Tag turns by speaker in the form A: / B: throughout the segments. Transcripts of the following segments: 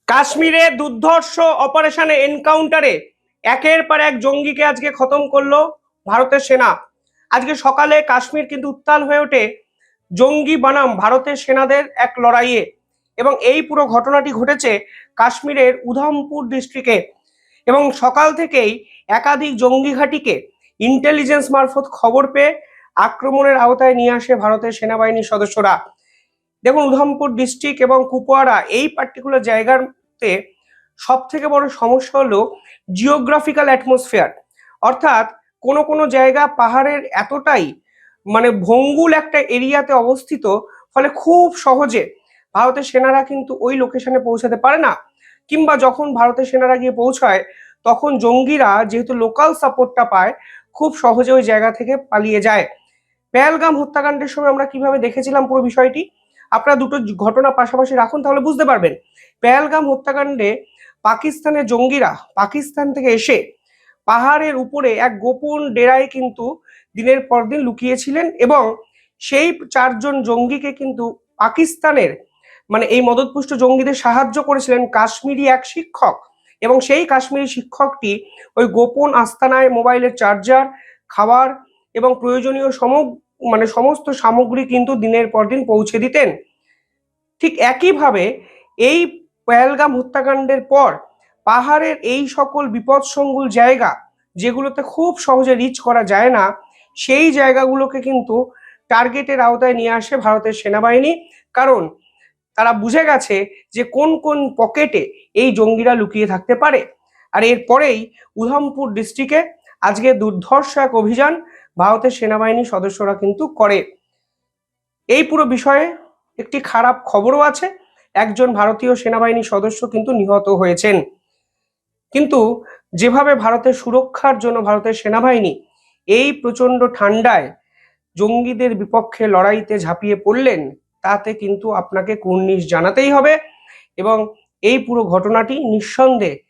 A: কাশ্মীরে দুর্ধর্ষ অপারেশনে এনকাউন্টারে একের পর এক জঙ্গিকে আজকে খতম করলো ভারতের সেনা। আজকে সকালে কাশ্মীর কিন্তু উত্তাল হয়ে ওঠে জঙ্গি বনাম ভারতের সেনাদের এক লড়াইয়ে। এবং এই পুরো ঘটনাটি ঘটেছে কাশ্মীরের উধমপুর ডিস্ট্রিক্টে। এবং সকাল থেকেই একাধিক জঙ্গি ঘাঁটিকে ইন্টেলিজেন্স মারফত খবর পেয়ে আক্রমণের আওতায় নিয়ে আসে ভারতের সেনাবাহিনীর সদস্যরা। দেখুন, উধমপুর ডিস্ট্রিক্ট এবং কুপওয়ারা এই পার্টিকুলার জায়গাতে সব থেকে বড় সমস্যা হলো জিওগ্রাফিক্যাল অ্যাটমসফিয়ার। অর্থাৎ কোনো কোনো জায়গা পাহাড়ের এতটাই ভঙ্গুল একটা এরিয়াতে অবস্থিত, ফলে খুব সহজে ভারতের সেনারা কিন্তু ওই লোকেশনে পৌঁছাতে পারে না। কিংবা যখন ভারতের সেনারা গিয়ে পৌঁছায় তখন জঙ্গিরা যেহেতু লোকাল সাপোর্টটা পায়, খুব সহজে ওই জায়গা থেকে পালিয়ে যায়। পেহেলগাম হত্যাকাণ্ডের সময় আমরা কিভাবে দেখেছিলাম পুরো বিষয়টি, আপনারা দুটো ঘটনা পাশাপাশি রাখুন তাহলে বুঝতে পারবেন। পেহেলগাম হত্যাকাণ্ডে পাকিস্তানের জঙ্গিরা পাকিস্তান থেকে এসে পাহাড়ের উপরে এক গোপন ডেরায় কিন্তু দিনের পর দিন লুকিয়েছিলেন, এবং সেই 4জন জঙ্গিকে কিন্তু পাকিস্তানের এই মদতপুষ্ট জঙ্গিদের সাহায্য করেছিলেন কাশ্মীরি এক শিক্ষক। এবং সেই কাশ্মীরি শিক্ষকটি ওই গোপন আস্তানায় মোবাইলের চার্জার, খাবার এবং প্রয়োজনীয় সমস্ত সামগ্রী কিন্তু দিনের পর দিন পৌঁছে দিতেন। ঠিক একইভাবে এই পেহেলগাম হত্যাকাণ্ডের পর পাহাড়ের এই সকল বিপদসংকুল জায়গা, যেগুলোতে খুব সহজে রিচ করা যায় না, সেই জায়গাগুলোকে কিন্তু টার্গেটের আওতায় নিয়ে আসে ভারতের সেনাবাহিনী। কারণ তারা বুঝে গেছে যে কোন কোন পকেটে এই জঙ্গিরা লুকিয়ে থাকতে পারে। আর এরপরেই উধমপুর ডিস্ট্রিক্টে আজকে দুর্ধর্ষ এক অভিযান ভারতের সেনাবাহিনীর সদস্যরা কিন্তু করে। এই পুরো বিষয়ে একটি খারাপ খবরও আছে, একজন ভারতীয় সেনাবাহিনীর সদস্য কিন্তু নিহত হয়েছেন। কিন্তু যেভাবে ভারতের সুরক্ষার জন্য ভারতের সেনাবাহিনী এই প্রচন্ড ঠান্ডায় জঙ্গিদের বিপক্ষে লড়াইতে ঝাঁপিয়ে পড়লেন, তাতে কিন্তু আপনাকে কুর্নিশ জানাতেই হবে। এবং এই পুরো ঘটনাটি নিঃসন্দেহে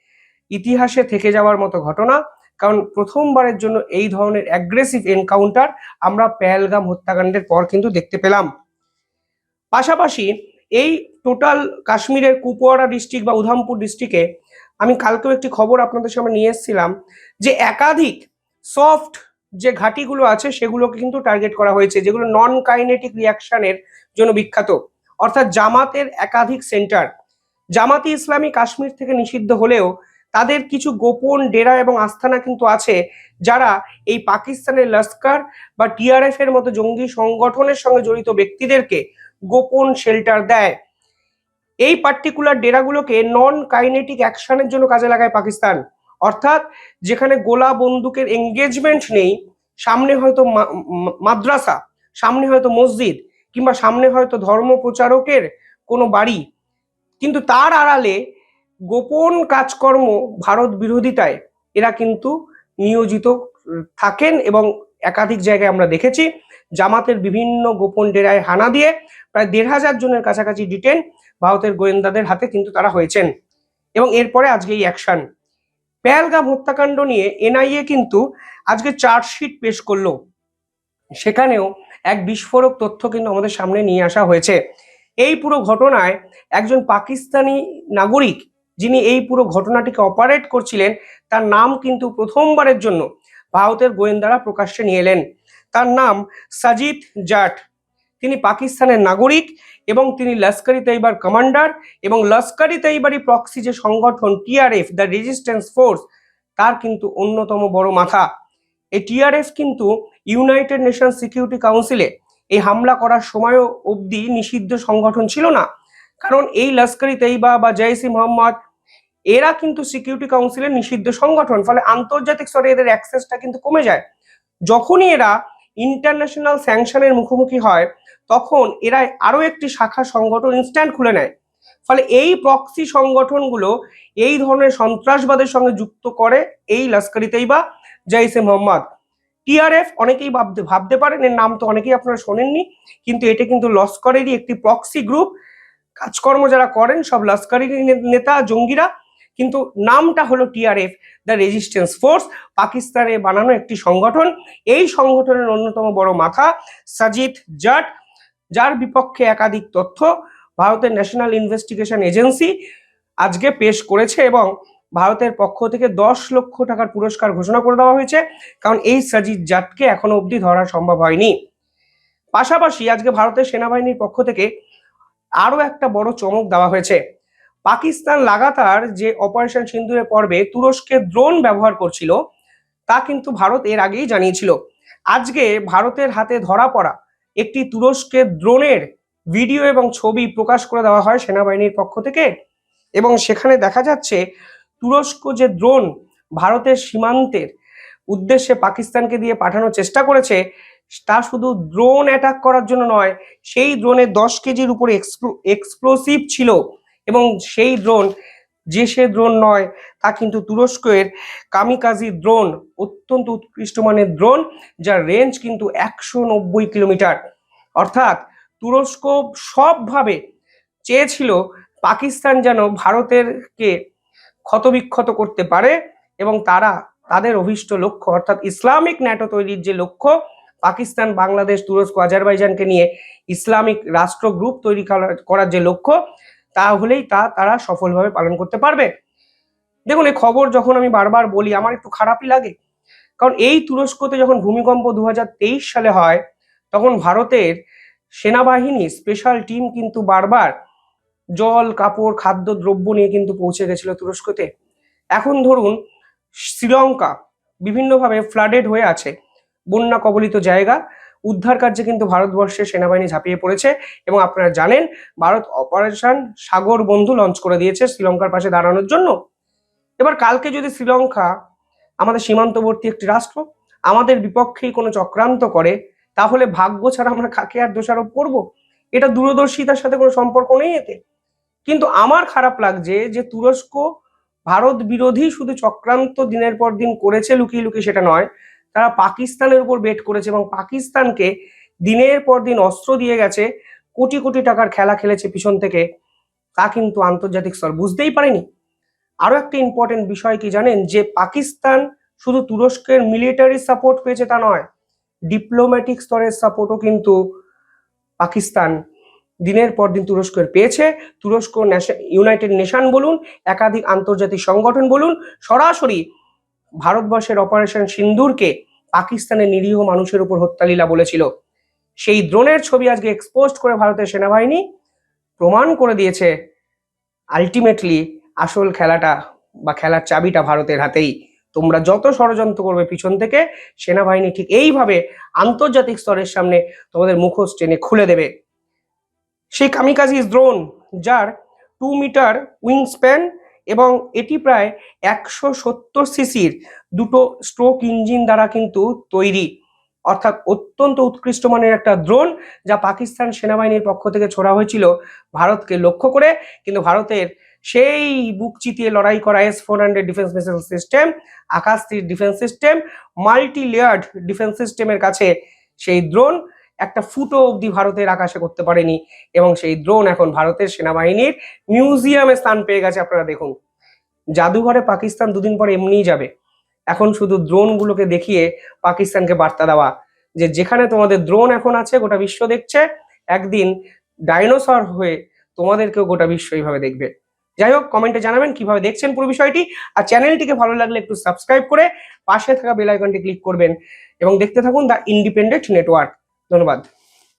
A: ইতিহাসে থেকে যাওয়ার মতো ঘটনা, কারণ প্রথমবারের জন্য এই ধরনের অ্যাগ্রেসিভ এনকাউন্টার আমরা পেহেলগাম হত্যাকাণ্ডের পর কিন্তু দেখতে পেলাম। পাশাপাশি এই টোটাল কাশ্মীরের কুপওয়ারা ডিস্ট্রিক্ট বা উধমপুর ডিস্ট্রিক্টে আমি কালকেও একটি খবর আপনাদের সামনে নিয়ে এসেছিলাম যে একাধিক সফট যে ঘাঁটিগুলো আছে সেগুলোকে কিন্তু টার্গেট করা হয়েছে, যেগুলো নন কাইনেটিক রিয়াকশনের জন্য বিখ্যাত। অর্থাৎ জামাতের একাধিক সেন্টার। জামাতি ইসলামী কাশ্মীর থেকে নিষিদ্ধ হলেও তাদের কিছু গোপন ডেরা এবং আস্তানা কিন্তু আছে, যারা এই পাকিস্তানের লস্কর বা টিআরএফ এর মতো জঙ্গি সংগঠনের সঙ্গে জড়িত ব্যক্তিদেরকে গোপন শেল্টার দেয়। এই পার্টিকুলার ডেরাগুলোকে নন কাইনেটিক অ্যাকশনের জন্য কাজে লাগায় পাকিস্তান। অর্থাৎ যেখানে গোলা বন্দুকের এঙ্গেজমেন্ট নেই, সামনে হয়তো মাদ্রাসা, সামনে হয়তো মসজিদ, কিংবা সামনে হয়তো ধর্ম প্রচারকের কোনো বাড়ি, কিন্তু তার আড়ালে গোপন কাজকর্ম ভারত বিরোধিতায় এরা কিন্তু নিয়োজিত থাকেন। এবং একাধিক জায়গায় আমরা দেখেছি জামাতের বিভিন্ন গোপন ডেরায় হানা দিয়ে প্রায় 1,500 জনের কাছাকাছি ডিটেন ভারতের গোয়েন্দাদের হাতে কিন্তু তারা হয়েছেন। এবং এরপরে আজকে এই অ্যাকশন। পেহেলগাম হত্যাকাণ্ড নিয়ে এনআইএ কিন্তু আজকে চার্জশিট পেশ করলো, সেখানেও এক বিস্ফোরক তথ্য কিন্তু আমাদের সামনে নিয়ে আসা হয়েছে। এই পুরো ঘটনায় একজন পাকিস্তানি নাগরিক, যিনি এই পুরো ঘটনাটিকে অপারেট করছিলেন, তার নাম কিন্তু প্রথমবারের জন্য ভারতের গোয়েন্দারা প্রকাশ্যে নিয়ে এলেন। তার নাম সাজিদ জাট। তিনি পাকিস্তানের নাগরিক এবং তিনি লস্কর-ই তৈয়বার কমান্ডার, এবং লস্কর-ই তৈয়বারই প্রক্সি যে সংগঠন টিআরএফ দ্য রেজিস্ট্যান্স ফোর্স, তার কিন্তু অন্যতম বড় মাথা। এই টিআরএফ কিন্তু ইউনাইটেড নেশন সিকিউরিটি কাউন্সিলে এই হামলা করার সময়ও অবধি নিষিদ্ধ সংগঠন ছিল না। কারণ এই লস্কর-ই তৈয়বা বা জৈশ-ই মোহাম্মদ এরা কিন্তু সিকিউরিটি কাউন্সিলের নিষিদ্ধ সংগঠন, ফলে আন্তর্জাতিক স্তরে এদের অ্যাক্সেসটা কিন্তু কমে যায়। যখনই এরা ইন্টারন্যাশনাল স্যাংশনের মুখোমুখি হয়, তখন এরা আরো একটি শাখা সংগঠন ইনস্ট্যান্ট খুলে নেয়। ফলে এই প্রক্সি সংগঠনগুলো এই ধরনের সন্ত্রাসবাদের সঙ্গে যুক্ত করে এই লস্কর-ই তৈয়বা, জৈশ-ই মোহাম্মদ। টিআরএফ অনেকেই ভাবতে পারেন এর নাম তো অনেকেই আপনারা শোনেননি, কিন্তু এটা কিন্তু লস্করেরই একটি প্রক্সি গ্রুপ। কাজকর্ম যারা করেন সব লস্করেরই নেতা জঙ্গিরা, কিন্তু নামটা হলো টিআরএফ দ্য রেজিস্ট্যান্স ফোর্স, পাকিস্তানে বানানো একটি সংগঠন। এই সংগঠনের অন্যতম বড় মাথা সাজিদ জাট, যার বিপক্ষে একাধিক তথ্য ভারতের ন্যাশনাল ইনভেস্টিগেশন এজেন্সি আজকে পেশ করেছে এবং ভারতের পক্ষ থেকে 10 লক্ষ টাকার পুরস্কার ঘোষণা করে দেওয়া হয়েছে, কারণ এই সাজিদ জাটকে এখনো অবধি ধরা সম্ভব হয়নি। পাশাপাশি আজকে ভারতের সেনাবাহিনীর পক্ষ থেকে আরো একটা বড় চমক দেওয়া হয়েছে। পাকিস্তান লাগাতার যে অপারেশন সিন্দুরের পর্বে তুরস্কের ড্রোন ব্যবহার করছিল, তা কিন্তু ভারত এর আগেই জানিয়েছিল। আজকে ভারতের হাতে ধরা পড়া একটি তুরস্কের ড্রোনের ভিডিও এবং ছবি প্রকাশ করে দেওয়া হয় সেনাবাহিনীর পক্ষ থেকে, এবং সেখানে দেখা যাচ্ছে তুরস্ক যে ড্রোন ভারতের সীমান্তের উদ্দেশ্যে পাকিস্তানকে দিয়ে পাঠানোর চেষ্টা করেছে, তা শুধু ড্রোন অ্যাটাক করার জন্য নয়, সেই ড্রোনে 10 কেজির উপরে এক্সপ্লোসিভ ছিল, এবং সেই ড্রোন সে ড্রোন নয়, তা কিন্তু তুরস্কের কামিকাজি ড্রোন, অত্যন্ত উৎকৃষ্ট মানের ড্রোন, যার রেঞ্জ কিন্তু 190 কিলোমিটার। অর্থাৎ তুরস্ক সবভাবে চেয়েছিল পাকিস্তান যেন ভারতেরকে ক্ষতবিক্ষত করতে পারে, এবং তারা তাদের অভিষ্ট লক্ষ্য অর্থাৎ ইসলামিক ন্যাটো তৈরির যে লক্ষ্য, পাকিস্তান, বাংলাদেশ, তুরস্ক, আজারবাইজানকে নিয়ে ইসলামিক রাষ্ট্র গ্রুপ তৈরি করার যে লক্ষ্য, তাহলেই তারা সফলভাবে পালন করতে পারবে। দেখুন, এই খবর যখন আমি বারবার বলি আমার একটু খারাপই লাগে, কারণ এই তুরস্কতে যখন ভূমিকম্প 2023 সালে হয়, তখন ভারতের সেনাবাহিনী স্পেশাল টিম কিন্তু বারবার জল, কাপড়, খাদ্য দ্রব্য নিয়ে কিন্তু পৌঁছে গেছিল তুরস্কতে। এখন ধরুন শ্রীলঙ্কা বিভিন্নভাবে ফ্লাডেড হয়ে আছে, বন্যা কবলিত জায়গা, উদ্ধার কার্যে কিন্তু ভারতবর্ষের সেনাবাহিনী ঝাঁপিয়ে পড়েছে, এবং আপনারা জানেন ভারত অপারেশন সাগর বন্ধু লঞ্চ করে দিয়েছে শ্রীলঙ্কার পাশে দাঁড়ানোর জন্য। এবার কালকে যদি শ্রীলঙ্কা, আমাদের সীমান্তবর্তী একটি রাষ্ট্র, আমাদের বিপক্ষেই কোনো চক্রান্ত করে, তাহলে ভাগ্য ছাড়া আমরা কাকে আর দোষারোপ করব? এটা দূরদর্শিতার সাথে কোনো সম্পর্ক নেই এতে। কিন্তু আমার খারাপ লাগছে যে তুরস্ক ভারত বিরোধী শুধু চক্রান্ত দিনের পর দিন করেছে লুকিয়ে লুকিয়ে, সেটা নয়, তারা পাকিস্তানের উপর বেট করেছে এবং পাকিস্তানকে দিনের পর দিন অস্ত্র দিয়ে গেছে, কোটি কোটি টাকার খেলা খেলেছে পিছন থেকে, তা কিন্তু আন্তর্জাতিক স্তর বুঝতেই পারেনি। আরো একটা ইম্পর্টেন্ট বিষয় কি জানেন, যে পাকিস্তান শুধু তুরস্কের মিলিটারি সাপোর্ট পেয়েছে তা নয়, ডিপ্লোম্যাটিক স্তরের সাপোর্টও কিন্তু পাকিস্তান দিনের পর দিন তুরস্কের পেয়েছে। তুরস্ক ইউনাইটেড নেশন বলুন, একাধিক আন্তর্জাতিক সংগঠন বলুন, সরাসরি ভারতবর্ষের অপারেশন সিন্দুরকে পাকিস্তানের নিরীহ মানুষের উপর হত্যালীলা বলেছিল। সেই ড্রোনের ছবি আজকে এক্সপোজ করে ভারতের সেনাবাহিনী প্রমাণ করে দিয়েছে আলটিমেটলি আসল খেলাটা বা খেলার চাবিটা ভারতের হাতেই। তোমরা যত ষড়যন্ত্র করবে পিছন থেকে, সেনাবাহিনী ঠিক এইভাবে আন্তর্জাতিক স্তরের সামনে তোমাদের মুখোশ টেনে খুলে দেবে। সেই কামিকাজি ড্রোন, যার 2 মিটার উইং স্প্যান এবং এটি প্রায় 170 সিসির দুটো স্ট্রোক ইঞ্জিন দ্বারা কিন্তু তৈরি, অর্থাৎ অত্যন্ত উৎকৃষ্ট মানের একটা ড্রোন, যা পাকিস্তান সেনাবাহিনীর পক্ষ থেকে ছোড়া হয়েছিল ভারতকে লক্ষ্য করে। কিন্তু ভারতের সেই বুক চিতিয়ে লড়াই করা S-400 ডিফেন্স মিসাইল সিস্টেম, আকাশ তীর defence system, multi layered defence সিস্টেমের কাছে সেই ড্রোন একটা ফুটো অবধি ভারতের আকাশে করতে পারেনি, এবং সেই ড্রোন এখন ভারতের সেনাবাহিনীর মিউজিয়ামে স্থান পেয়ে গেছে। আপনারা দেখুন, জাদুঘরে পাকিস্তান দুদিন পরে এমনিই যাবে। এখন শুধু ড্রোনগুলোকে দেখিয়ে পাকিস্তানকে বার্তা দেওয়া যে যেখানে তোমাদের ড্রোন এখন আছে গোটা বিশ্ব দেখছে, একদিন ডাইনোসর হয়ে তোমাদেরকেও গোটা বিশ্ব এইভাবে দেখবে। যাই হোক, কমেন্টে জানাবেন কিভাবে দেখছেন পুরো বিষয়টি, আর চ্যানেলটিকে ভালো লাগলে একটু সাবস্ক্রাইব করে পাশে থাকা বেল আইকনটি ক্লিক করবেন এবং দেখতে থাকুন দ্য ইন্ডিপেন্ডেন্ট নেটওয়ার্ক। ধন্যবাদ।